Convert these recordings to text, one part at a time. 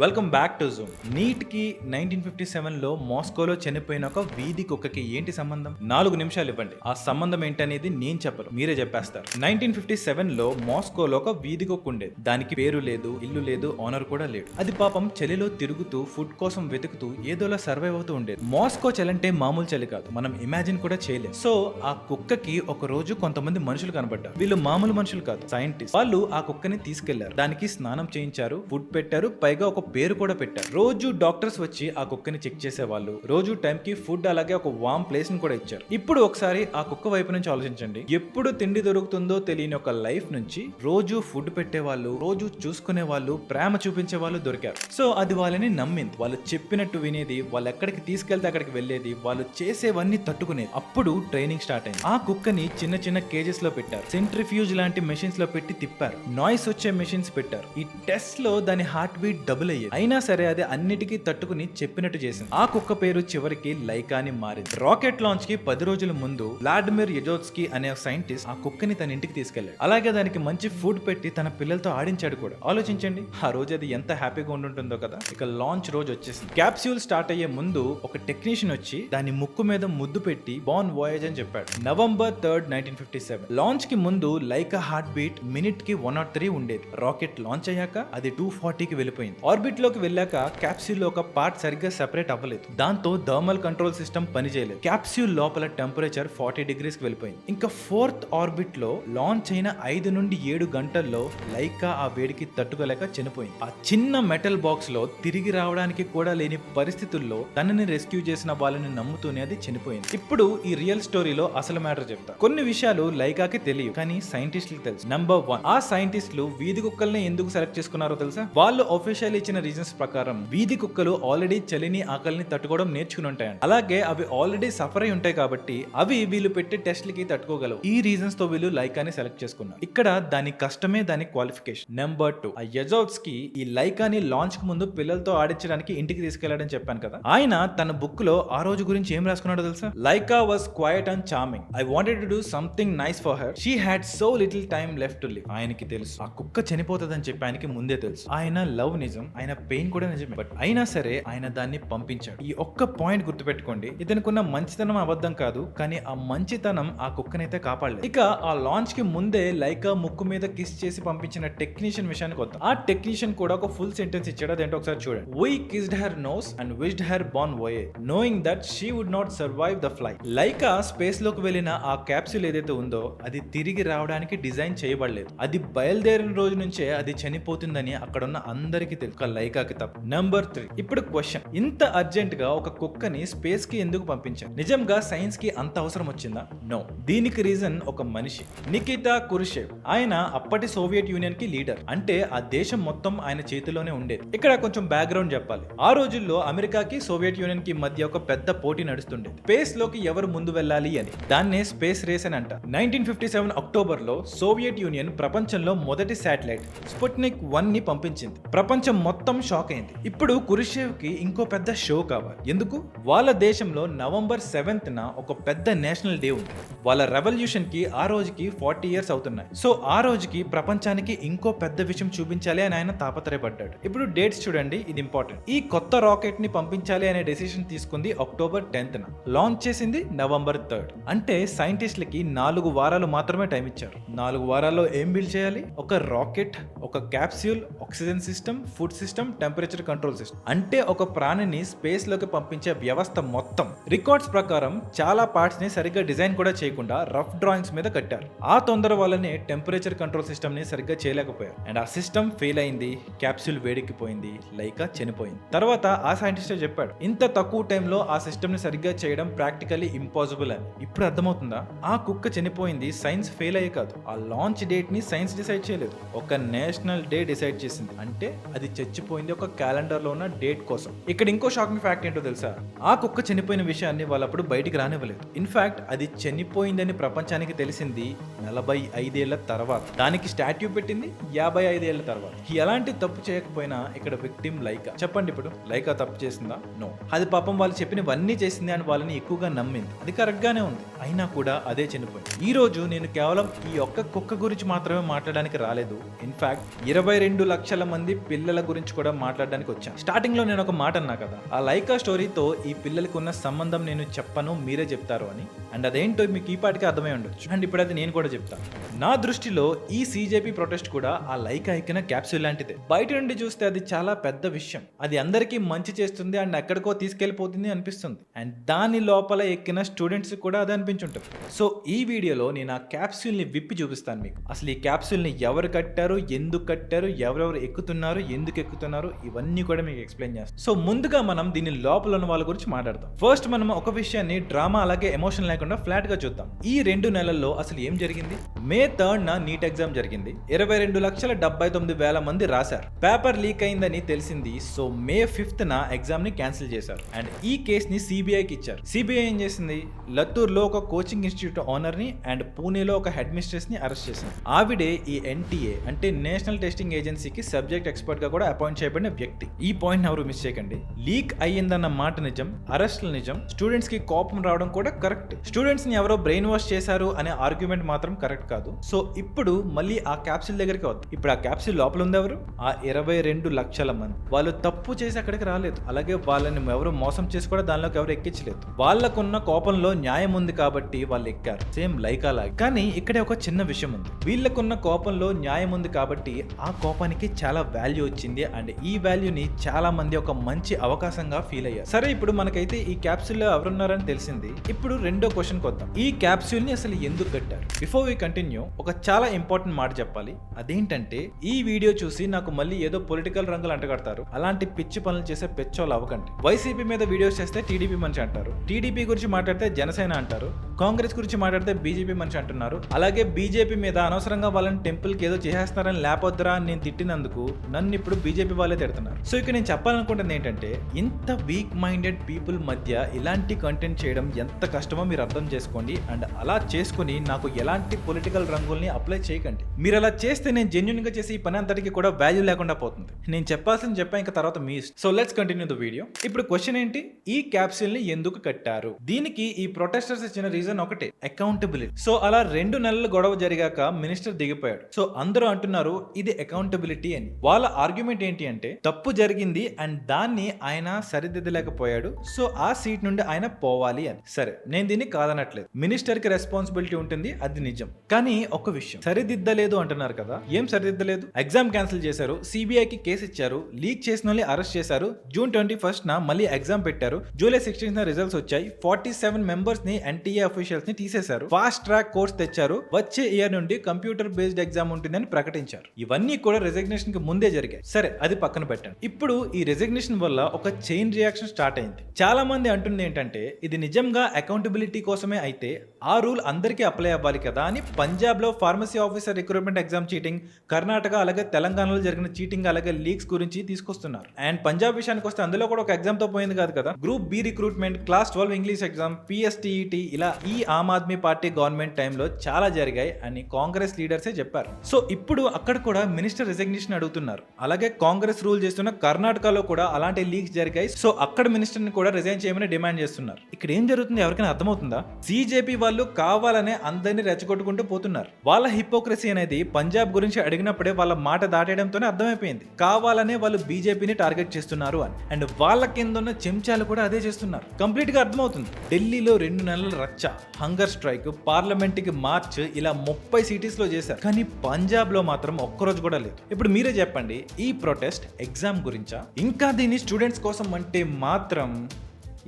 Welcome back to Zoom. నీట్ కి 1957లో మాస్కోలో చనిపోయిన ఒక వీధి కుక్కకి ఏంటి సంబంధం? 4 నిమిషాలు ఇవ్వండి, ఆ సంబంధం ఏంటనేది నేను చెప్పరు, మీరే చెప్పేస్తారు. 1957లో మాస్కోలో ఒక వీధి కుక్క ఉండేది. దానికి పేరు లేదు, ఇల్లు లేదు, ఓనర్ కూడా లేడు. అది పాపం చలిలో తిరుగుతూ ఫుడ్ కోసం వెతుకుతూ ఏదోలా సర్వైవ్ అవుతూ ఉండేది. మాస్కో చలంటే మామూలు చలి కాదు, మనం ఇమాజిన్ కూడా చేయలేం. సో ఆ కుక్కకి ఒక రోజు కొంతమంది మనుషులు కనబడ్డారు. వీళ్ళు మామూలు మనుషులు కాదు, సైంటిస్ట్. వాళ్ళు ఆ కుక్కని తీసుకెళ్లారు, దానికి స్నానం చేయించారు, ఫుడ్ పెట్టారు, పైగా ఒక పేరు కూడా పెట్టారు. రోజు డాక్టర్స్ వచ్చి ఆ కుక్కని చెక్ చేసేవాళ్ళు. రోజు టైం కి ఫుడ్ అలాగే ఒక వామ్ ప్లేస్ ని కూడా ఇచ్చారు. ఇప్పుడు ఒకసారి ఆ కుక్క వైపు నుంచి ఆలోచించండి. ఎప్పుడు తిండి దొరుకుతుందో తెలియని ఒక లైఫ్ నుంచి రోజు ఫుడ్ పెట్టేవాళ్ళు, రోజు చూసుకునే వాళ్ళు, ప్రేమ చూపించే వాళ్ళు దొరికారు. సో అది వాళ్ళని నమ్మింది. వాళ్ళు చెప్పినట్టు వినేది, వాళ్ళు ఎక్కడికి తీసుకెళ్తే అక్కడికి వెళ్లేది, వాళ్ళు చేసేవన్నీ తట్టుకునేది. అప్పుడు ట్రైనింగ్ స్టార్ట్ అయింది. ఆ కుక్కని చిన్న చిన్న కేజెస్ లో పెట్టారు, సెంట్రిఫ్యూజ్ లాంటి మెషిన్స్ లో పెట్టి తిప్పారు, నాయిస్ వచ్చే మెషిన్స్ పెట్టారు. ఈ టెస్ట్ లో దాని హార్ట్ బీట్ డబుల్ అయ్యేది. అయినా సరే అది అన్నిటికీ తట్టుకుని చెప్పినట్టు చేసింది. ఆ కుక్క పేరు చివరికి లైకా అని మారింది. రాకెట్ లాంచ్ కి 10 రోజుల ముందు వ్లాడిమిర్ యజోట్స్కీ అనే సైంటిస్ట్ ఆ కుక్కని తన ఇంటికి తీసుకెళ్లాడు. అలాగే దానికి మంచి ఫుడ్ పెట్టి తన పిల్లలతో ఆడించాడు కూడా. ఆలోచించండి, ఆ రోజు అది ఎంత హ్యాపీగా ఉంటుందో కదా. ఇక లాంచ్ రోజు వచ్చేసింది. క్యాప్స్యూల్ స్టార్ట్ అయ్యే ముందు ఒక టెక్నీషియన్ వచ్చి దాని ముక్కు మీద ముద్దు పెట్టి బాన్ వాయేజ్ అని చెప్పాడు. November 3rd, 1957 లాంచ్ కి ముందు లైకా హార్ట్ బీట్ మినిట్ కి 103 ఉండేది. రాకెట్ లాంచ్ అయ్యాక అది 240 కి వెళ్ళిపోయింది. ఆర్బిట్ లోకి వెళ్ళాక క్యాప్స్యూల్ లో ఒక పార్ట్ సరిగ్గా సెపరేట్ అవ్వలేదు. దాంతో థర్మల్ కంట్రోల్ సిస్టమ్ పనిచేయలేదు. క్యాప్స్యూల్ లోపల టెంపరేచర్ 40 degrees కి వెళ్ళిపోయింది. ఇంకా 4th ఆర్బిట్ లో లాంచ్ అయిన 5 నుండి 7 గంటల్లో లైకా ఆ వేడికి తట్టుకోలేక చనిపోయింది. ఆ చిన్న మెటల్ బాక్స్ లో తిరిగి రావడానికి కూడా లేని పరిస్థితుల్లో తనని రెస్క్యూ చేసిన వాళ్ళని నమ్ముతూనే అది చనిపోయింది. ఇప్పుడు ఈ రియల్ స్టోరీలో అసలు మ్యాటర్ చెప్తా. కొన్ని విషయాలు లైకాకి తెలియదు, కానీ సైంటిస్టులకు తెలుసు. నెంబర్ 1, ఆ సైంటిస్టులు వీధి కుక్కల్ని ఎందుకు సెలెక్ట్ చేసుకున్నారో తెలుసా? వాళ్ళు ఒఫిషియల్ ఇచ్చిన రీజన్స్ ప్రకారం వీధి కుక్కలు ఆల్రెడీ చలిని ఆకలిని తట్టుకోవడం నేర్చుకుని ఉంటాయండి. అలాగే అవి ఆల్రెడీ సఫర్ అయి ఉంటాయి కాబట్టి అవి వీళ్ళు పెట్టే టెస్ట్లకి తట్టుకోగలవు. ఈ రీజన్స్ తో వీళ్ళు లైకాని సెలెక్ట్ చేసుకున్నారు. ఇక్కడ దాని కష్టమే దాని క్వాలిఫికేషన్. నెంబర్ 2, ఆ యజోట్స్కీ ఈ లైకాని లాంచ్ కు ముందు పిల్లలతో ఆడించడానికి ఇంటికి తీసుకెళ్లాడని చెప్పాను కదా. ఆయన తన బుక్ లో ఆ రోజు గురించి ఏం రాసుకున్నాడో తెలుసా? Laika was quite and charming. I wanted to do something nice for her. She had so little time left to live. ఆయనకి తెలుసు ఆ కుక్క చనిపోతుందని చెప్పి ఆయనకి ముందే తెలుసు. ఆయన లవ్ నిజం, ఆయన పెయిన్ కూడా నిజమే. బట్ అయినా సరే ఆయన దాన్ని పంపించాడు. ఈ ఒక్క పాయింట్ గుర్తుపెట్టుకోండి. ఇతనుకున్న మంచితనం అబద్ధం కాదు, కానీ ఆ మంచితనం ఆ కుక్కనైతే కాపాడలేదు. ఇక ఆ లాంచ్ కి ముందే లైకా ముక్కు మీద కిస్ చేసి పంపించిన టెక్నీషియన్ విషయానికి వద్దాం. ఆ టెక్నీషియన్ కూడా ఒక ఫుల్ సెంటెన్స్ ఇచ్చాడు, అదేంటో ఒకసారి చూడండి. We kissed her nose and wished her bon voyage, knowing that she would not survive the flight. Laika space లోకి వెళ్ళిన ఆ క్యాప్సూల్ ఏదైతే ఉందో అది తిరిగి రావడానికి డిజైన్ చేయబడలేదు. అది బయలుదేరిన రోజు నుంచే అది చనిపోతుందని అక్కడ ఉన్న అందరికీ తెలుసు, లైకాకి తప్ప. నెంబర్ 3, ఇప్పుడు క్వశ్చన్. ఇంత అర్జెంట్ గా ఒక కుక్కని స్పేస్ కి ఎందుకు పంపించారు? నిజంగా సైన్స్ కి అంత అవసరం వచ్చిందా? నో. దీనికి రీజన్ ఒక మనిషి, నికితా కురుషేవ్. ఆయన అప్పటి సోవియట్ యూనియన్ కి లీడర్. అంటే ఆ దేశం మొత్తం ఆయన చేతిలోనే ఉండేది. ఇక్కడ కొంచెం బ్యాక్గ్రౌండ్ చెప్పాలి. ఆ రోజుల్లో అమెరికాకి సోవియట్ యూనియన్ కి మధ్య ఒక పెద్ద పోటీ నడుస్తుండేది, స్పేస్ లోకి ఎవరు ముందు వెళ్ళాలి అని. దాన్నే స్పేస్ రేస్ అని అంట. 1957 అక్టోబర్ లో సోవియట్ యూనియన్ ప్రపంచంలో మొదటి శాటిలైట్ స్పుట్నిక్ 1 ని పంపించింది. ప్రపంచం మొత్తం షాక్ అయింది. ఇప్పుడు కురుషేవ్ కి ఇంకో పెద్ద షో కావాలి. ఎందుకు? వాళ్ళ దేశంలో November 7th ఒక పెద్ద నేషనల్ డే ఉంది. వాళ్ళ రెవల్యూషన్ కి ఆ రోజుకి 40 years అవుతున్నాయి. సో ఆ రోజుకి ప్రపంచానికి ఇంకో పెద్ద విషయం చూపించాలి అని ఆయన తాపత్రయపడ్డాడు. ఇప్పుడు డేట్స్ చూడండి, ఇది ఇంపార్టెంట్. ఈ కొత్త రాకెట్ ని పంపించాలి అనే డెసిషన్ తీసుకుంది October 10th, లాంచ్ చేసింది November 3rd. అంటే సైంటిస్టులకి 4 వారాలు మాత్రమే టైం ఇచ్చారు. 4 వారాల్లో ఏం బిల్డ్ చేయాలి? ఒక రాకెట్, ఒక capsule, oxygen system, food system, temperature control system. అంటే ఒక ప్రాణిని స్పేస్ లోకి పంపించే వ్యవస్థ మొత్తం. రికార్డ్స్ ప్రకారం చాలా పార్ట్స్ ని సరిగ్గా డిజైన్ కూడా చేయకుండా రఫ్ డ్రాయింగ్స్ మీద కట్టారు. ఆ తొందర వల్లనే టెంపరేచర్ కంట్రోల్ సిస్టమ్ ని సరిగ్గా చేయలేకపోయారు. అండ్ ఆ సిస్టమ్ ఫెయిల్ అయింది, క్యాప్సూల్ వేడెక్కిపోయింది, లైకా చనిపోయింది. తర్వాత ఆ సైంటిస్టే చెప్పాడు, ఇంత తక్కువ టైంలో ఆ సిస్టమ్ ని సరిగ్గా చేయడం ప్రాక్టికల్లీ ఇంపాసిబుల్ అని. ఇప్పుడు అర్థమవుతుందా? ఆ కుక్క చనిపోయింది సైన్స్ ఫెయిల్ అయ్యే కాదు, ఆ లాంచ్ డేట్ ని సైన్స్ డిసైడ్ చేయలేదు, ఒక నేషనల్ డే డిసైడ్ చేసింది. అంటే అది చచ్చిపోయింది ఒక క్యాలెండర్ లో ఉన్న డేట్ కోసం. ఇక్కడ ఇంకో షాకింగ్ ఫ్యాక్ట్ ఏంటో తెలుసా? ఆ కుక్క చనిపోయిన విషయాన్ని వాళ్ళప్పుడు బయటికి రానివ్వలేదు. ఇన్ఫాక్ట్ అది చనిపోయిందని ప్రపంచానికి తెలిసింది 45 ఏళ్ల తర్వాత. దానికి స్టాట్యూ పెట్టింది 55 ఏళ్ల తర్వాత. ఎలాంటి తప్పు చేయకపోయినా ఇక్కడ విక్టిమ్ లైకా. చెప్పండి, ఇప్పుడు లైకా తప్పు చేసిందా? నో. అది పాపం వాళ్ళు చెప్పినవన్నీ చేసింది అని వాళ్ళని ఎక్కువగా నమ్మింది. అది కరెక్ట్ గానే ఉంది, అయినా కూడా అదే చనిపోయింది. ఈ రోజు నేను కేవలం ఈ ఒక్క కుక్క గురించి మాత్రమే మాట్లాడడానికి రాలేదు. ఇన్ఫాక్ట్ 22 లక్షల మంది పిల్లల గురించి గురించి కూడా మాట్లాడడానికి వచ్చాను. స్టార్టింగ్ లో నేను ఒక మాట అన్నా కదా, ఆ లైకా స్టోరీతో ఈ పిల్లలకి ఉన్న సంబంధం నేను చెప్పను, మీరే చెప్తారు అని. అండ్ అదేంటో మీకు ఈ పాటికి అర్థమై ఉండొచ్చు. అండ్ ఇప్పుడు అది నేను కూడా చెప్తాను. నా దృష్టిలో ఈ సీజేపీ ప్రొటెస్ట్ కూడా ఆ లైకా ఎక్కిన క్యాప్సూల్ లాంటిదే. బయట నుండి చూస్తే అది చాలా పెద్ద విషయం, అది అందరికీ మంచి చేస్తుంది అండ్ ఎక్కడికో తీసుకెళ్లిపోతుంది అనిపిస్తుంది. అండ్ దాని లోపల ఎక్కిన స్టూడెంట్స్ కూడా అది అనిపించుంటుంది. సో ఈ వీడియోలో నేను ఆ క్యాప్సూల్ ని విప్పి చూపిస్తాను మీకు. అసలు ఈ క్యాప్సూల్ ని ఎవరు కట్టారు, ఎందుకు కట్టారు, ఎవరెవరు ఎక్కుతున్నారు, ఎందుకు ఎక్కుతున్నారు, ఇవన్నీ కూడా మీకు ఎక్స్ప్లెయిన్ చేస్తాను. సో ముందుగా మనం దీని లోపల ఉన్న వాళ్ళ గురించి మాట్లాడదాం. ఫస్ట్ మనం ఒక విషయాన్ని డ్రామా అలాగే ఎమోషన్ లేకుండా ఫ్లాట్ గా చూద్దాం. ఈ 2 నెలల్లో అసలు ఏం జరిగింది? మే 3న నీట్ ఎగ్జామ్ జరిగింది. 22,79,000 మంది రాశారు. పేపర్ లీక్ అయిందని తెలిసింది. సో మే 5న ఎగ్జామ్ ని క్యాన్సిల్ చేశారు. అండ్ ఈ కేస్ ని సిబిఐకి ఇచ్చారు. సిబిఐ ఏం చేసింది? లత్తూర్ లో ఒక కోచింగ్ ఇన్స్టిట్యూట్ ఓనర్ ని అండ్ పూణేలో ఒక హెడ్ మిస్ట్రెస్ ని అరెస్ట్ చేసింది. ఆవిడే ఈ ఎన్టీఏ అంటే నేషనల్ టెస్టింగ్ ఏజెన్సీకి సబ్జెక్ట్ ఎక్స్పర్ట్ గా కూడా అపాయింట్ చేయబడిన వ్యక్తి. ఈ పాయింట్ ఎవరు మిస్ చేయకండి. లీక్ అయ్యిందన్న మాట నిజం, అరెస్టులు నిజం, స్టూడెంట్స్ కి కోపం రావడం కూడా కరెక్ట్. స్టూడెంట్స్ ని ఎవరో బ్రెయిన్ వాష్ చేశారు అనే ఆర్గ్యుమెంట్ మాత్రం కరెక్ట్ కాదు. సో ఇప్పుడు మళ్ళీ ఆ క్యాప్సూల్ దగ్గరికి వద్దాం. ఇప్పుడు ఆ క్యాప్సూల్ లోపల ఉంది ఎవరు? ఆ 22 లక్షల మంది. వాళ్ళు తప్పు చేసి అక్కడికి రాలేదు, అలాగే వాళ్ళని ఎవరు మోసం చేసి కూడా దానిలోకి ఎవరు ఎక్కించలేదు. వాళ్ళకున్న కోపంలో న్యాయం ఉంది కాబట్టి వాళ్ళు ఎక్కారు, సేమ్ లైకా లాగా. కానీ ఇక్కడే ఒక చిన్న విషయం ఉంది. వీళ్ళకున్న కోపంలో న్యాయం ఉంది కాబట్టి ఆ కోపానికి చాలా వాల్యూ వచ్చింది అండ్ ఈ వాల్యూని చాలా మంది ఒక మంచి అవకాశంగా ఫీల్ అయ్యారు. సరే, ఇప్పుడు మనకైతే ఈ క్యాప్సూల్ లో ఎవరున్నారని తెలిసింది. ఇప్పుడు రెండో క్వశ్చన్ కొద్దాం. ఈ క్యాప్సూల్ ని అసలు ఎందుకు కట్టారు? బిఫోర్ వి కంటిన్యూ, ఒక చాలా ఇంపార్టెంట్ మాట చెప్పాలి. అదేంటంటే ఈ వీడియో చూసి నాకు మళ్ళీ ఏదో పొలిటికల్ రంగులు అంటగడతారు. అలాంటి పిచ్చి పనులు చేసే పెచ్చోళ్ళు అవ్వకండి. వైసీపీ మీద వీడియోస్ చేస్తే టీడీపీ మనిషి అంటారు, టీడీపీ గురించి మాట్లాడితే జనసేన అంటారు, కాంగ్రెస్ గురించి మాట్లాడితే బీజేపీ మనిషి అంటున్నారు. అలాగే బీజేపీ మీద అనవసరంగా వాళ్ళని టెంపుల్ కి ఏదో చేసేస్తున్నారని లేపొద్దురా అని నేను తిట్టినందుకు నన్ను ఇప్పుడు బీజేపీ వాళ్ళే తిడుతున్నారు. సో ఇక్కడ నేను చెప్పాలనుకుంటుంది ఏంటంటే, ఇంత వీక్ మైండెడ్ పీపుల్ మధ్య ఇలాంటి కంటెంట్ చేయడం ఎంత కష్టమో మీరు అర్థం చేసుకోండి. అండ్ అలా చేసుకుని నాకు ఎలాంటి పొలిటికల్ రంగుల్ని అప్లై చేయకండి. మీరు అలా చేస్తే నేను జెన్యున్ గా చేసి ఈ పని అంతటికి కూడా వాల్యూ లేకుండా పోతుంది. నేను చెప్పాల్సింది చెప్పా, ఇంకా తర్వాత మీ ఇష్టం. So let's continue the video. ఇప్పుడు క్వశ్చన్ ఏంటి? ఈ క్యాప్సూల్ ని ఎందుకు కట్టారు? దీనికి ఈ ప్రొటెస్టర్స్ ఇచ్చిన రీజన్ ఒకటే, అకౌంటబిలిటీ. సో అలా 2 నెలలు గొడవ జరిగాక మినిస్టర్ దిగిపోయాడు. సో అందరూ అంటున్నారు ఇది అకౌంటబిలిటీ అని. వాళ్ళ ఆర్గ్యుమెంట్ ఏంటి అంటే, తప్పు జరిగింది అండ్ దాన్ని ఆయన సరిదిద్దలేకపోయాడు, సో ఆ సీట్ నుండి ఆయన పోవాలి అని. సరే, నేను దీన్ని కాదనట్లేదు. మినిస్టర్ కి రెస్పాన్సిబిలిటీ ఉంటుంది, అది నిజం. కానీ ఒక విషయం, సరిదిద్దలేదు అంటున్నారు కదా, ఏం సరిదిద్దలేదు? ఎగ్జామ్ క్యాన్సిల్ చేశారు, సిబిఐకి కేసు ఇచ్చారు, లీక్ చేసిన అరెస్ట్ చేశారు, జూన్ 21న మళ్ళీ ఎగ్జామ్ పెట్టారు, జూలై 16న రిజల్ట్స్ వచ్చాయి, 47 మెంబర్స్ ని ఎన్టీఏ అఫీషియల్స్ ని తీసేశారు, ఫాస్ట్ ట్రాక్ కోర్స్ తెచ్చారు, వచ్చే ఇయర్ నుండి కంప్యూటర్ బేస్డ్ ఎగ్జామ్ ఉంటుందని ప్రకటించారు. ఇవన్నీ కూడా రెసిగ్నేషన్ కి ముందే జరిగాయి. సరే, అది పక్కన పెట్టండి. ఇప్పుడు ఈ రెసిగ్నేషన్ వల్ల ఒక చైన్ రియాక్షన్ స్టార్ట్ అయింది. చాలా మంది అంటుంది ఏంటంటే, ఇది నిజంగా అకౌంటబిలిటీ కోసమే అయితే ఆ రూల్ అందరికీ అప్లై అవ్వాలి కదా అని పంజాబ్ లో pharmacy officer recruitment exam cheating, Karnataka అలాగే తెలంగాణలో జరిగిన చీటింగ్ అలాగే లీక్స్ గురించి తీసుకొస్తున్నారు. అండ్ పంజాబ్ విషయానికి వస్తే అందులో కూడా ఒక ఎగ్జామ్ తో పోయింది కాదు కదా. Group B recruitment, class 12 English exam, PSTET, ఇలా ఈ ఆమ్ ఆద్మీ పార్టీ గవర్నమెంట్ టైంలో చాలా జరిగాయి అని కాంగ్రెస్ లీడర్సే చెప్పారు. సో ఇప్పుడు అక్కడ కూడా మినిస్టర్ రిజిగ్నేషన్ అడుగుతున్నారు. అలాగే కాంగ్రెస్ రూల్ చేస్తున్న కర్ణాటకలో కూడా అలాంటి లీక్స్ జరిగాయి. సో అక్కడ మినిస్టర్ ని కూడా రిజైన్ చేయమని డిమాండ్ చేస్తున్నారు. ఇక్కడ ఏం జరుగుతుంది ఎవరికైనా అర్థమవుతుందా? సిజేపీ వాళ్ళు కావాలనే అందరినీ రెచ్చగొట్టుకుంటూ పోతున్నారు. వాళ్ళ హిపోక్రసీ అనేది పంజాబ్ గురించి అడిగినప్పుడే వాళ్ళ మాట దాటేయడంతోనే అర్థమైపోయింది. కావాలనే వాళ్ళు బీజేపీని టార్గెట్ చేస్తున్నారు అని. అండ్ వాళ్ళ కింద ఉన్న చెంచాలు కూడా అదే చేస్తున్నారు. కంప్లీట్ గా అర్థమవుతుంది. ఢిల్లీలో 2 నెలల రచ్చ, హంగర్ స్ట్రైక్, పార్లమెంట్ కి మార్చ్, ఇలా 30 సిటీస్ లో చేశారు. కానీ పంజాబ్ లో మాత్రం ఒక్కరోజు కూడా లేదు. ఇప్పుడు మీరే చెప్పండి, ఈ ప్రొటెస్ట్ ఎగ్జామ్ గురించా? ఇంకా దీన్ని స్టూడెంట్స్ కోసం అంటే మాత్రం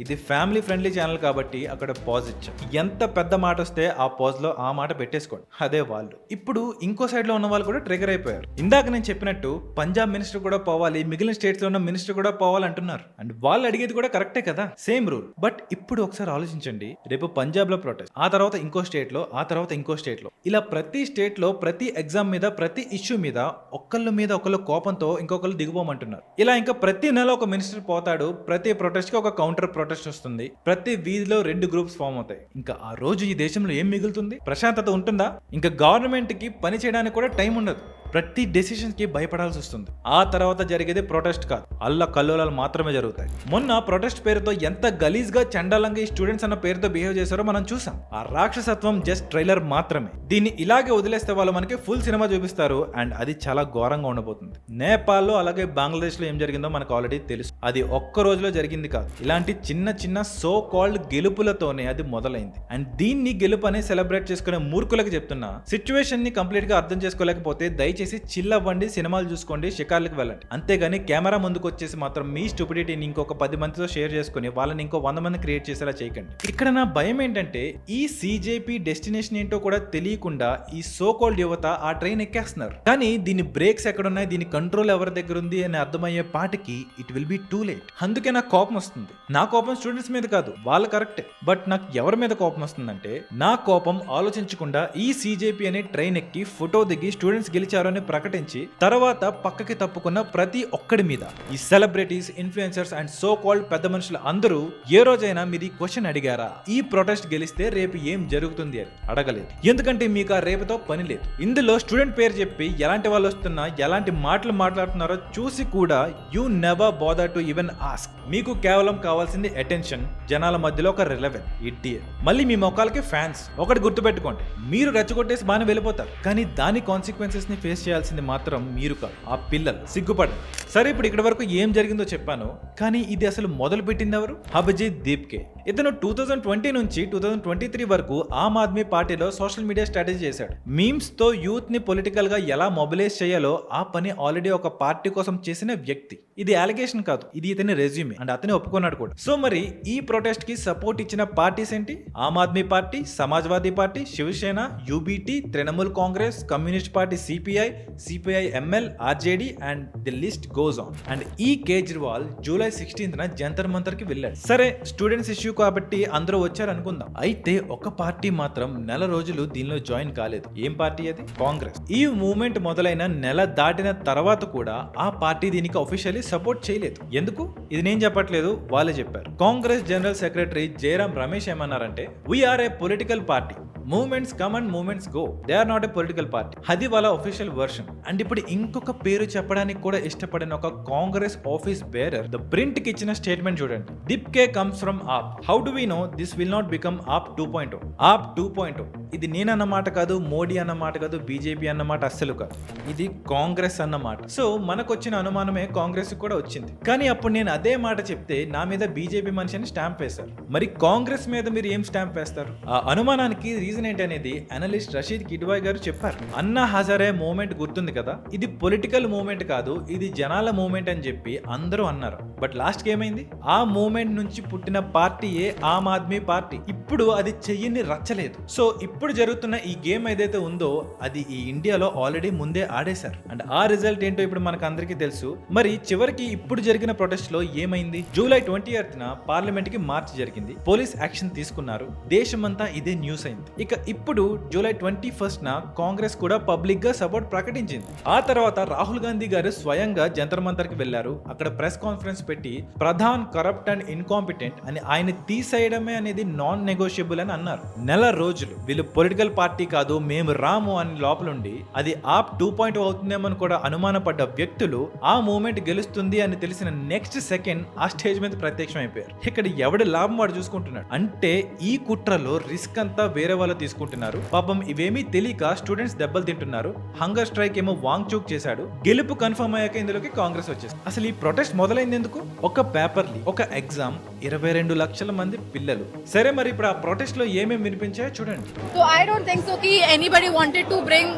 ఇది ఫ్యామిలీ ఫ్రెండ్లీ ఛానల్ కాబట్టి అక్కడ పాజ్ ఇచ్చాం. ఎంత పెద్ద మాట వస్తే ఆ పాజ్ లో ఆ మాట పెట్టేసుకోండి. అదే వాళ్ళు. ఇప్పుడు ఇంకో సైడ్ లో ఉన్న వాళ్ళు కూడా ట్రిగర్ అయిపోయారు. ఇందాక నేను చెప్పినట్టు పంజాబ్ మినిస్టర్ కూడా పోవాలి, మిగిలిన స్టేట్స్ లో ఉన్న మినిస్టర్ కూడా పోవాలంటున్నారు. అండ్ వాళ్ళు అడిగేది కూడా కరెక్టే కదా, సేమ్ రూల్. బట్ ఇప్పుడు ఒకసారి ఆలోచించండి, రేపు పంజాబ్ లో ప్రొటెస్ట్, ఆ తర్వాత ఇంకో స్టేట్ లో, ఆ తర్వాత ఇంకో స్టేట్ లో, ఇలా ప్రతి స్టేట్ లో ప్రతి ఎగ్జామ్ మీద, ప్రతి ఇష్యూ మీద ఒకళ్ళ మీద ఒకళ్ళు కోపంతో ఇంకొకళ్ళు దిగుపోమంటున్నారు. ఇలా ఇంకా ప్రతి నెల ఒక మినిస్టర్ పోతాడు, ప్రతి ప్రొటెస్ట్ కి ఒక కౌంటర్ ప్రొటెస్ట్ వస్తుంది, ప్రతి వీధిలో 2 గ్రూప్స్ ఫామ్ అవుతాయి. ఇంకా ఆ రోజు ఈ దేశంలో ఏం మిగులుతుంది? ప్రశాంతత ఉంటుందా? ఇంకా గవర్నమెంట్ కి పని చేయడానికి కూడా టైం ఉండదు. ప్రతి డెసిషన్ కి భయపడాల్సి వస్తుంది. ఆ తర్వాత జరిగేది ప్రొటెస్ట్ కాదు, అల్ల కల్లోలాలు మాత్రమే జరుగుతాయి. మొన్న ప్రొటెస్ట్ పేరుతో ఎంత గలీజ్ గా చండాలంగా ఈ స్టూడెంట్స్ అన్న పేరుతో బిహేవ్ చేశారో మనం చూసాం. ఆ రాక్షసత్వం జస్ట్ ట్రైలర్ మాత్రమే. దీన్ని ఇలాగే వదిలేస్తే వాళ్ళు మనకి ఫుల్ సినిమా చూపిస్తారు అండ్ అది చాలా ఘోరంగా ఉండబోతుంది. నేపాల్లో అలాగే బంగ్లాదేశ్ లో ఏం జరిగిందో మనకు ఆల్రెడీ తెలుసు. అది ఒక్క రోజులో జరిగింది కాదు, ఇలాంటి చిన్న చిన్న సో కాల్డ్ గెలుపులతోనే అది మొదలైంది. అండ్ దీన్ని గెలుపు అని సెలబ్రేట్ చేసుకునే మూర్ఖులకు చెప్తున్నా, సిచ్యువేషన్ ని కంప్లీట్ గా అర్థం చేసుకోలేకపోతే దయచేసి చిల్ అవ్వండి, సినిమాలు చూసుకోండి, షికార్లకు వెళ్ళండి. అంతేగాని కెమెరా ముందుకు వచ్చేసి మాత్రం మీ స్టూపిడిటీని ఇంకొక 10 మందితో షేర్ చేసుకుని వాళ్ళని ఇంకో 100 మంది క్రియేట్ చేసేలా చేయకండి. ఇక్కడ నా భయం ఏంటంటే ఈ సిజేపీ డెస్టినేషన్ ఏంటో కూడా తెలియకుండా ఈ సో కాల్డ్ యువత ఆ ట్రైన్ ఎక్కేస్తున్నారు. కానీ దీని బ్రేక్స్ ఎక్కడున్నాయి, దీని కంట్రోల్ ఎవరి దగ్గర ఉంది అని అర్థమయ్యే పాటికి it will be too late. అందుకే నాకు కోపం వస్తుంది. నా కోపం స్టూడెంట్స్ మీద కాదు, వాళ్ళు కరెక్టే, బట్ నాకు ఎవరి మీద కోపం వస్తుందంటే నా కోపం ఆలోచించకుండా ఈ సిజేపీ అనే ట్రైన్ ఎక్కి ఫోటో దిగి స్టూడెంట్స్ గెలిచారు అని ప్రకటించి తర్వాత పక్కకి తప్పుకున్న ప్రతి ఒక్కడి మీద. ఈ celebrities, influencers and so called పెద్ద మనుషులు అందరూ ఏ రోజైనా మీరు ఈ క్వశ్చన్ అడిగారా, ఈ ప్రొటెస్ట్ గెలిస్తే రేపు ఏం జరుగుతుంది అని? అడగలేదు. ఎందుకంటే మీకు ఆ రేపుతో పని లేదు. ఇందులో స్టూడెంట్ పేరు చెప్పి ఎలాంటి వాళ్ళు వస్తున్నా, ఎలాంటి మాటలు మాట్లాడుతున్నారో చూసి కూడా you never bother to even ask. మీకు కేవలం కావాల్సింది అటెన్షన్, జనాల మధ్యలో ఒక రిలవెంట్ ఇడియట్. మళ్ళీ మీ మొక్కలకి ఫ్యాన్స్. ఒకటి గుర్తుపెట్టుకోండి, మీరు రెచ్చగొట్టేసి బాగానే వెళ్ళిపోతారు, కానీ దాని కాన్సిక్వెన్సెస్ ని ఫేస్ చేయాల్సింది మాత్రం మీరు కాదు, ఆ పిల్లలు. సిగ్గుపడండి. సరే, ఇప్పుడు ఇక్కడ వరకు ఏం జరిగిందో చెప్పాను, కానీ ఇది అసలు మొదలు పెట్టింది ఎవరు? అభిజిత్ దీప్కే. ఇతను 2020 నుంచి 2023 వరకు ఆమ్ ఆద్మీ పార్టీలో సోషల్ మీడియా స్ట్రాటజీ చేశాడు. మీమ్స్ తో యూత్ ని పొలిటికల్ గా ఎలా మొబిలైజ్ చేయాలో ఆ పని ఆల్రెడీ ఒక పార్టీ కోసం చేసిన వ్యక్తి. ఇది అలిగేషన్ కాదు, ఇది ఇతని రెజ్యూమే అండ్ అతనే ఒప్పుకున్నాడు కూడా. సో మరి ఈ ప్రొటెస్ట్ కి సపోర్ట్ ఇచ్చిన పార్టీస్ ఏంటి? Aam Aadmi party, Samajwadi party, Shiv Sena, UBT, Trinamool Congress, communist party CPI, CPI ML, RJD and the list goes on. And ఈ కేజ్రీవాల్ జూలై 16న జంతర్ మంతర్ కి వెళ్ళాడు. సరే, స్టూడెంట్స్ ఇష్యూ కాబట్టి అందరూ వచ్చారు అనుకుందాం. అయితే ఒక పార్టీ మాత్రం నెల రోజులు దీనిలో జాయిన్ కాలేదు. ఏం పార్టీ అది? కాంగ్రెస్. ఈ మూవ్మెంట్ మొదలైన నెల దాటిన తర్వాత కూడా ఆ పార్టీ దీనికి అఫీషియల్లీ సపోర్ట్ చేయలేదు. ఎందుకు? ఇది నేను చెప్పట్లేదు, వాళ్ళే చెప్పారు. కాంగ్రెస్ జనరల్ సెక్రటరీ జయరాం రమేష్ ఏమన్నారంటే, we're a political party, movements come and movements go, they are not a political party. అది వాళ్ళ అఫీషియల్ వర్షన్. అండ్ ఇప్పుడు ఇంకొక పేరు చెప్పడానికి కూడా ఇష్టపడిన ఒక Congress office bearer the print కి ఇచ్చిన స్టేట్మెంట్ చూడండి. దీప్కే comes from AAP, how do we know this will not become AAP 2.0? AAP 2.0 ఇది నేనన్నమాట కాదు, మోడీ అన్నమాట కాదు, బీజేపీ అన్నమాట అస్సలు కాదు, ఇది కాంగ్రెస్ అన్నమాట. సో మనకు వచ్చిన అనుమానమే కాంగ్రెస్ కూడా వచ్చింది. కానీ అప్పుడు నేను అదే మాట చెప్తే నా మీద బీజేపీ మనిషి అని స్టాంప్ వేశారు. మరి కాంగ్రెస్ మీద మీరు ఏం స్టాంప్ వేస్తారు? ఆ అనుమానానికి రీజన్ ఏంటనేది అనలిస్ట్ రషీద్ కిడ్వాయ్ గారు చెప్పారు. అన్నా హజారే మూవ్మెంట్ గుర్తుంది కదా, ఇది పొలిటికల్ మూవ్మెంట్ కాదు, ఇది జనాల మూవ్మెంట్ అని చెప్పి అందరూ అన్నారు. బట్ లాస్ట్ కి ఏమైంది? ఆ మూవ్మెంట్ నుంచి పుట్టిన పార్టీయే ఆమ్ ఆద్మీ పార్టీ. ఇప్పుడు అది చెయ్యిని రచ్చలేదు. సో ఇప్పుడు జరుగుతున్న ఈ గేమ్ ఏదైతే ఉందో అది ఈ ఇండియాలో ఆల్రెడీ ముందే ఆడేశారు. అండ్ ఆ రిజల్ట్ ఏంటో ఇప్పుడు మనకు అందరికీ తెలుసు. మరి చివరికి ఇప్పుడు జరిగిన ప్రొటెస్ట్ లో ఏమైంది? జూలై 20న పార్లమెంట్ కి మార్చ్ జరిగింది, పోలీస్ యాక్షన్ తీసుకున్నారు, దేశమంతా ఇదే న్యూస్ అయింది. ఇక ఇప్పుడు జూలై 21న కాంగ్రెస్ కూడా పబ్లిక్ గా సపోర్ట్ ప్రకటించింది. ఆ తర్వాత రాహుల్ గాంధీ గారు స్వయంగా జంతర్ మంతర్ కి వెళ్లారు. అక్కడ ప్రెస్ కాన్ఫరెన్స్ పెట్టి ప్రధాన్ కరప్ట్ అండ్ ఇన్కాంపిటెంట్ అని ఆయన తీసేయడమే అనేది నాన్ నెగోషియబుల్ అని అన్నారు. నెల రోజులు వీళ్ళు పొలిటికల్ పార్టీ కాదు, మేము రాము అని లోపలుండి అది ఆప్ 2.0 అవుతుందేమని కూడా అనుమానపడ్డ వ్యక్తులు ఆ మూవ్మెంట్ గెలుస్తుంది అని తెలిసిన నెక్స్ట్ సెకండ్ ఆ స్టేజ్ మీద ప్రత్యక్షం అయిపోయారు. ఇక్కడ ఎవడి లాభం వాడు చూసుకుంటున్నాడు. అంటే ఈ కుట్రలో రిస్క్ అంతా వేరే వాళ్ళు తీసుకుంటున్నారు. పాపం ఇవేమీ తెలియక స్టూడెంట్స్ దెబ్బలు తింటున్నారు. హంగర్ స్ట్రైక్ ఏమో వాంగ్చూక్ చేశాడు. గెలుపు కన్ఫర్మ్ అయ్యాక ఇందులోకి కాంగ్రెస్ వచ్చేసింది. అసలు ఈ ప్రొటెస్ట్ మొదలైంది ఎందుకు? ఒక పేపర్ లీక్, ఒక ఎగ్జామ్, 22 లక్షల మంది పిల్లలు. సరే, మరి ఇప్పుడు ఆ ప్రొటెస్ట్ లో ఏమేమి వినిపించాయో చూడండి. So I don't think so ki anybody wanted to bring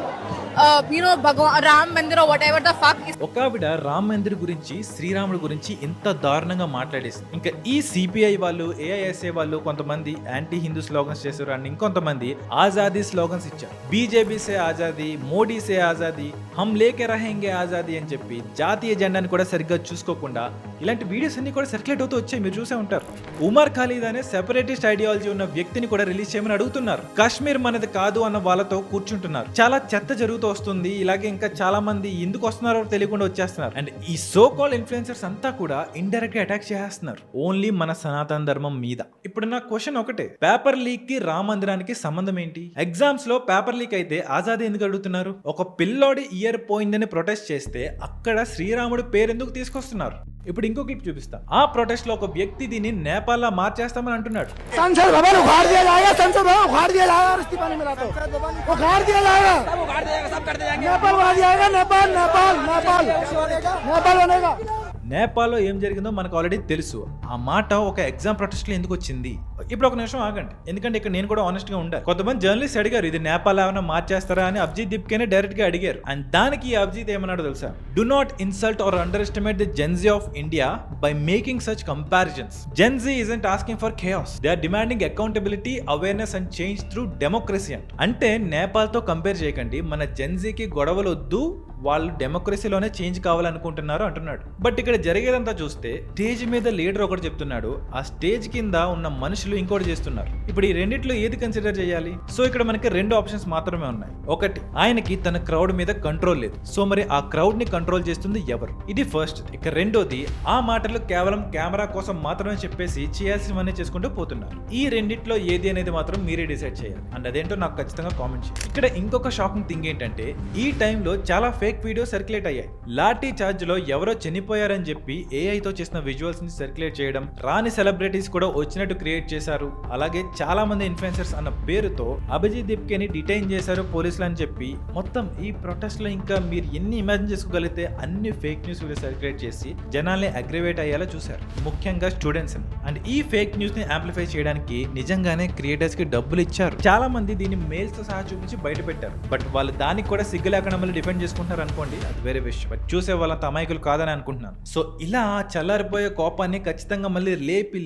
Bhagwan Ram Mandir or whatever the fuck is. ఒక ఆవిడ రామ్ మందిర్ గురించి, శ్రీరాముడు గురించి ఇంత దారుణంగా మాట్లాడేసింది. ఇంకా ఈ సిపిఐ వాళ్ళు, ఏఐఎస్ఏ వాళ్ళు కొంతమంది యాంటీ హిందూ స్లోగన్స్ చేశారు అండ్ ఇంకొంతమంది ఆజాదీ స్లోగన్స్ ఇచ్చారు. బీజేపీ సే ఆజాదీ, మోడీ సే ఆజాదీ, హమ్ లేకే రహేంగే ఆజాదీ అని చెప్పి జాతీయ జెండాని కూడా సరిగ్గా చూసుకోకుండా ఇలాంటి వీడియోస్ అన్ని కూడా సర్క్యులేట్ అవుతూ వచ్చాయి, మీరు చూసే ఉంటారు. ఉమర్ ఖాలిద్ అనే సెపరేటిస్ట్ ఐడియాలజీ ఉన్న వ్యక్తిని కూడా రిలీజ్ చేయమని అడుగుతున్నారు. కాశ్మీర్ మనది కాదు అన్న వాళ్ళతో కూర్చుంటున్నారు. చాలా చెత్త జరుగుతూ వస్తుంది. ఇలాగే ఇంకా చాలా మంది ఎందుకు వస్తున్నారో తెలియకుండా వచ్చేస్తున్నారు. అండ్ ఈ సో కాల్డ్ ఇన్ఫ్లుయెన్సర్స్ అంతా కూడా ఇండైరెక్ట్ గా అటాక్ చేస్తున్నారు ఓన్లీ మన సనాతన ధర్మం మీద. ఇప్పుడు నా క్వశ్చన్ ఒకటే, పేపర్ లీక్ కి రామ మందిరానికి సంబంధం ఏంటి? ఎగ్జామ్స్ లో పేపర్ లీక్ అయితే ఆజాదీ ఎందుకు అడుగుతున్నారు? ఒక పిల్లోడి ఇయర్ పోయిందని ప్రొటెస్ట్ చేస్తే అక్కడ శ్రీరాముడు పేరు ఎందుకు తీసుకొస్తున్నారు? ఇప్పుడు ఇంకో క్లిప్ చూపిస్తా. ఆ ప్రొటెస్ట్ లో ఒక వ్యక్తి దీన్ని నేపాల్ లా మార్చేస్తామని అంటున్నాడు. संसद भवन उखाड़ दिया जाएगा, संसद भवन उखाड़ दिया जाएगा और इस्तीफा नहीं मिला तो उखाड़ दिया जाएगा, सब उखाड़ दिया जाएगा, सब कर दिया जाएगा, नेपाल बना दिया जाएगा, नेपाल नेपाल नेपाल नेपाल बनेगा. నేపాల్లో ఏం జరిగిందో మనకు ఆల్రెడీ తెలుసు. ఆ మాట ఒక ఎగ్జామ్ ప్రొటెస్ట్ లో ఎందుకు వచ్చింది? ఇప్పుడు ఒక నిమిషం ఆగండి, ఎందుకంటే ఇక్కడ నేను కూడా ఆనెస్ట్ గా ఉండాలి. కొంతమంది జర్నలిస్ట్ అడిగారు ఇది నేపాల్ ఏమైనా మార్చేస్తారా అని అభిజిత్ దీప్కేనే డైరెక్ట్ గా అడిగారు. అండ్ దానికి అభిజిత్ ఏమన్నాడో తెలుసా? Do not insult or underestimate the Gen Z of India by making such comparisons. Gen Z isn't asking for chaos. They are demanding accountability, awareness and change through democracy. అంటే నేపాల్ తో కంపేర్ చేయకండి, మన జెన్జీకి గొడవలు వద్దు, వాళ్ళు డెమోక్రసీలోనే చేంజ్ కావాలనుకుంటున్నారు అంటున్నాడు. బట్ ఇక్కడ జరిగేదంతా చూస్తే స్టేజ్ మీద లీడర్ ఒకటి చెప్తున్నాడు, ఆ స్టేజ్ కింద ఉన్న మనుషులు ఇంకోటి చేస్తున్నారు. ఇప్పుడు ఈ రెండిట్లో ఏది కన్సిడర్ చేయాలి? సో ఇక్కడ మనకి రెండు ఆప్షన్స్ మాత్రమే ఉన్నాయి. ఒకటి, ఆయనకి తన క్రౌడ్ మీద కంట్రోల్ లేదు, సో మరి ఆ క్రౌడ్ ని కంట్రోల్ చేస్తుంది ఎవరు? ఇది ఫస్ట్. ఇక రెండోది, ఆ మాటలు కేవలం కెమెరా కోసం మాత్రమే చెప్పేసి చేయాల్సినవన్నీ చేసుకుంటూ పోతున్నారు. ఈ రెండిట్లో ఏది అనేది మాత్రం మీరే డిసైడ్ చేయాలి. అండ్ అదేంటో నాకు ఖచ్చితంగా కామెంట్ చేయండి. ఇక్కడ ఇంకొక షాకింగ్ థింగ్ ఏంటంటే, ఈ టైంలో చాలా ఫేక్ వీడియో సర్క్యులేట్ అయ్యాయి. లాఠీ చార్జ్ లో ఎవరో చనిపోయారని చెప్పి AI తో చేసిన విజువల్స్ ని సర్క్యులేట్ చేయడం, రాని సెలబ్రిటీస్ కూడా వచ్చినట్టు క్రియేట్ చేశారు. అలాగే చాలా మంది ఇన్ఫ్లుయెన్సర్స్ అన్న పేరుతో అభిజిత్ దీప్కేని డిటైన్ చేశారు పోలీసులు అని చెప్పి, మొత్తం ఈ ప్రొటెస్ట్ లో ఇంకా మీరు ఎన్ని ఇమాజిన్ చేసుకోగలిగితే అన్ని ఫేక్ న్యూస్ వీడియో సర్క్యులేట్ చేసి జనాల్ని అగ్రివేట్ అయ్యేలా చూశారు, ముఖ్యంగా స్టూడెంట్స్. అండ్ ఈ ఫేక్ న్యూస్ ని యాంప్లిఫై చేయడానికి నిజంగానే క్రియేటర్స్ కి డబ్బులు ఇచ్చారు. చాలా మంది దీన్ని మెయిల్స్ తో సహా చూపించి బయట పెట్టారు. బట్ వాళ్ళు దానికి కూడా సిగ్గు లేకుండా మళ్ళీ డిఫెండ్ చేసుకుంటారు అనుకోండి, అది వేరే విషయం. బట్ చూసే వాళ్ళంత అమాయకులు కాదని అనుకుంటున్నాను. సో ఇలా చల్లారిపోయే కోపాన్ని ఖచ్చితంగా మళ్ళీ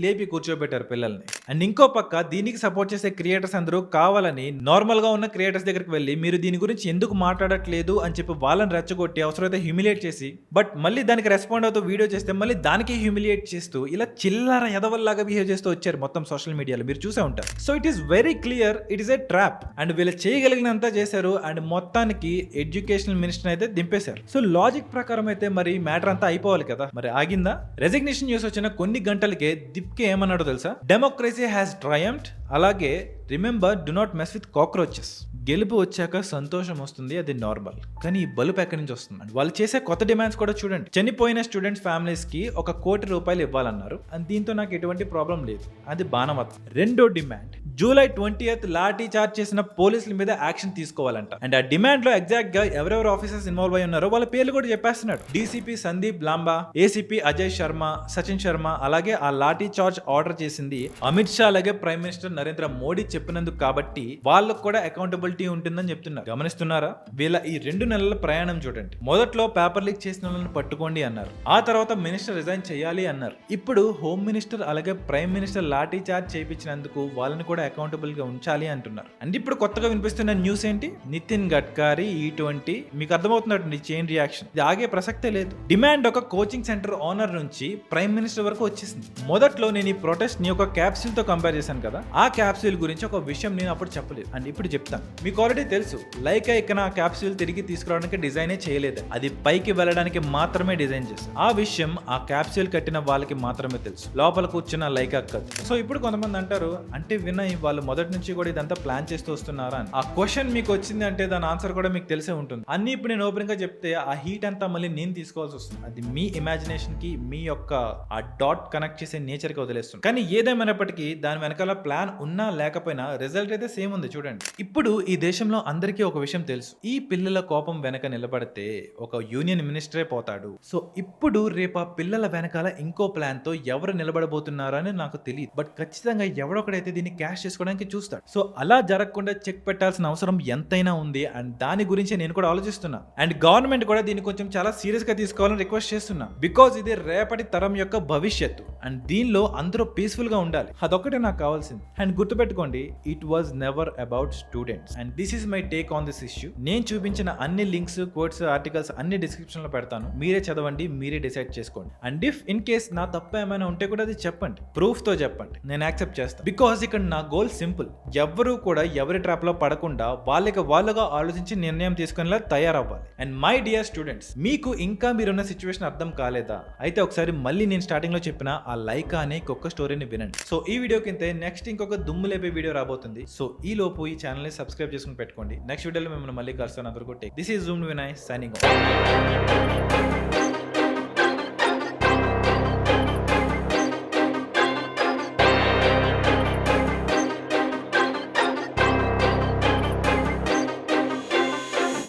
లేపి కూర్చోబెట్టారు పిల్లల్ని. అండ్ ఇంకో పక్క దీనికి సపోర్ట్ చేసే క్రియేటర్స్ అందరూ కావాలని నార్మల్ గా ఉన్న క్రియేటర్స్ దగ్గరికి వెళ్ళి మీరు దీని గురించి ఎందుకు మాట్లాడట్లేదు అని చెప్పి వాళ్ళని రెచ్చగొట్టి అవసరమైతే హ్యూమిలియేట్ చేసి, బట్ మళ్ళీ దానికి రెస్పాండ్ అవుతూ వీడియో చేస్తే మళ్ళీ దానికి హ్యూమిలియేట్ చేస్తూ ఇలా చిల్లర ఎదవల్లాగా బిహేవ్ చేస్తూ వచ్చారు మొత్తం సోషల్ మీడియాలో, మీరు చూసే ఉంటారు. So it is very clear, it is a trap. And వీళ్ళు చేయగలిగినంత చేశారు. అండ్ మొత్తానికి ఎడ్యుకేషనల్ మినిస్టర్ అయితే దింపేశారు. సో లాజిక్ ప్రకారం అయితే మరి మ్యాటర్ అంతా అయిపోవాలి కదా, మరి ఆగిందా? రెసిగ్నేషన్ న్యూస్ వచ్చిన కొన్ని గంటలకే దీప్కే ఏమన్నాడో తెలుసా? డెమోక్రసీ హ్యాస్ ట్రయంఫ్డ్, అలాగే remember do not mess with cockroaches. గెలుపు వచ్చాక సంతోషం వస్తుంది, అది నార్మల్, కానీ ఈ బలుపు ఎక్కడి నుంచి వస్తుంది? వాళ్ళు చేసే కొత్త డిమాండ్స్ కూడా చూడండి. చనిపోయిన స్టూడెంట్స్ ఫ్యామిలీస్ కి ₹1 కోటి ఇవ్వాలన్నారు. అండ్ దీంతో నాకు ఎటువంటి ప్రాబ్లం లేదు, అది బాణమతం. రెండో demand, July 20th lathi charge చేసిన పోలీసుల మీద యాక్షన్ తీసుకోవాలంట. అండ్ ఆ డిమాండ్ లో ఎగ్జాక్ట్ గా ఎవరెవరు ఆఫీసర్స్ ఇన్వాల్వ్ అయి ఉన్నారో వాళ్ళ పేర్లు కూడా చెప్పేస్తున్నాడు. DCP Sandeep Lamba, ACP Ajay Sharma, Sachin Sharma. అలాగే ఆ లాఠీ చార్జ్ ఆర్డర్ చేసింది అమిత్ షా, అలాగే ప్రైమ్ మినిస్టర్ నరేంద్ర మోడీ చెప్పినందుకు కాబట్టి వాళ్ళకు కూడా అకౌంటబిలిటీ ఉంటుందని చెప్తున్నారు. గమనిస్తున్నారా? వీళ్ళ ఈ 2 నెలల ప్రయాణం చూడండి. మొదట్లో పేపర్ లీక్ చేసిన వాళ్ళని పట్టుకోండి అన్నారు, ఆ తర్వాత మినిస్టర్ రిజైన్ చేయాలి అన్నారు. ఇప్పుడు హోమ్ మినిస్టర్ అలాగే ప్రైమ్ మినిస్టర్ లాఠీ చార్జ్ చేయించినందుకు వాళ్ళని కూడా అకౌంటబుల్ గా ఉంచాలి అంటున్నారు. అండ్ ఇప్పుడు కొత్తగా వినిపిస్తున్న న్యూస్ ఏంటి? నితిన్ గడ్కరీ E20. మీకు అర్థమవుతున్నట్టు చైన్ రియాక్షన్, ఇది ఆగే ప్రసక్తే లేదు. డిమాండ్ ఒక కోచింగ్ సెంటర్ ఓనర్ నుంచి ప్రైమ్ మినిస్టర్ వరకు వచ్చేసింది. మొదట్లో నేను ఈ ప్రొటెస్ట్ ని ఒక క్యాప్సూల్ తో కంపేర్ చేశాను కదా, ఆ క్యాప్సూల్ గురించి ఒక విషయం నేను అప్పుడు చెప్పలేదు అండ్ ఇప్పుడు చెప్తాను. మీకు ఆల్రెడీ తెలుసు, లైకా ఇక్కడ ఆ క్యాప్సూల్ తిరిగి తీసుకురావడానికి డిజైనే చేయలేదు, అది పైకి వెళ్ళడానికి మాత్రమే డిజైన్ చేశారు. ఆ విషయం ఆ క్యాప్సూల్ కట్టిన వాళ్ళకి మాత్రమే తెలుసు, లోపల కూర్చున్న లైకా కాదు. సో ఇప్పుడు కొంతమంది అంటారు, అంటే వినయ్ వాళ్ళు మొదటి నుంచి కూడా ఇదంతా ప్లాన్ చేస్తూ వస్తున్నారా అని. ఆ క్వశ్చన్ మీకు వచ్చింది అంటే దాని ఆన్సర్ కూడా మీకు తెలిసే ఉంటుంది. అన్ని ఇప్పుడు నేను ఓపెన్ గా చెప్తే ఆ హీట్ అంతా మళ్ళీ నేను తీసుకోవాల్సి వస్తుంది. అది మీ ఇమాజినేషన్ కి, మీ యొక్క ఆ డాట్ కనెక్ట్ చేసే నేచర్ కి వదిలేస్తుంది. కానీ ఏదేమైనప్పటికీ దాని వెనకాల ప్లాన్ ఉన్నా లేకపోయినా రిజల్ట్ అయితే సేమ్ ఉంది. చూడండి, ఇప్పుడు ఈ దేశంలో అందరికీ ఒక విషయం తెలుసు, ఈ పిల్లల కోపం వెనక నిలబడితే ఒక యూనియన్ మినిస్టరే పోతాడు. సో ఇప్పుడు రేపు ఆ పిల్లల వెనకాల ఇంకో ప్లాన్ తో ఎవరు నిలబడబోతున్నారా అని నాకు తెలియదు. బట్ ఖచ్చితంగా ఎవడొకడైతే దీన్ని క్యాష్ చేసుకోవడానికి చూస్తాడు. సో అలా జరగకుండా చెక్ పెట్టాల్సిన అవసరం ఎంతైనా ఉంది. అండ్ దాని గురించి నేను కూడా ఆలోచిస్తున్నా. అండ్ గవర్నమెంట్ కూడా దీన్ని కొంచెం చాలా సీరియస్ గా తీసుకోవాలని రిక్వెస్ట్ చేస్తున్నా. బికాజ్ ఇది రేపటి తరం యొక్క భవిష్యత్తు. అండ్ దీనిలో అందరూ పీస్ఫుల్ గా ఉండాలి, అదొక్కటే నాకు కావాల్సింది. అండ్ గుర్తుపెట్టుకోండి, it was never about students. And and this is my take on this issue. నేను చూపించిన అన్ని లింక్స్, కోట్స్, ఆర్టికల్స్ అన్ని డిస్క్రిప్షన్ లో పెడతాను. మీరే చదవండి, మీరే డిసైడ్ చేసుకోండి. అండ్ ఇఫ్ ఇన్ కేస్ నా తప్ప ఏమైనా ఉంటే కూడా అది చెప్పండి, ప్రూఫ్ తో చెప్పండి, నేను యాక్సెప్ట్ చేస్తాను. బికాస్ ఇక్కడ నా గోల్ సింపుల్, ఎవ్వరూ కూడా ఎవరి ట్రాప్ లో పడకుండా వాళ్ళుగా ఆలోచించి నిర్ణయం తీసుకునేలా తయారవ్వాలి. అండ్ మై డియర్ స్టూడెంట్స్, మీకు ఇంకా మీరున్న సిచ్యువేషన్ అర్థం కాలేదా? అయితే ఒకసారి మళ్ళీ నేను స్టార్టింగ్ లో చెప్పిన ఆ లైకా అనే కుక్క స్టోరీని వినండి. సో ఈ వీడియో కింద నెక్స్ట్ ఇంకొక దుమ్ము లేపే వీడియో రాబోతుంది. సో ఈ లోపు ఈ ఛానల్ ని సబ్స్క్రైబ్ చేసుకుని పెట్టుకోండి. నెక్స్ట్ వీడియోలో మిమ్మల్ని మళ్ళీ కలుస్తాను. అందరికీ this is Zoom Vinay signing off.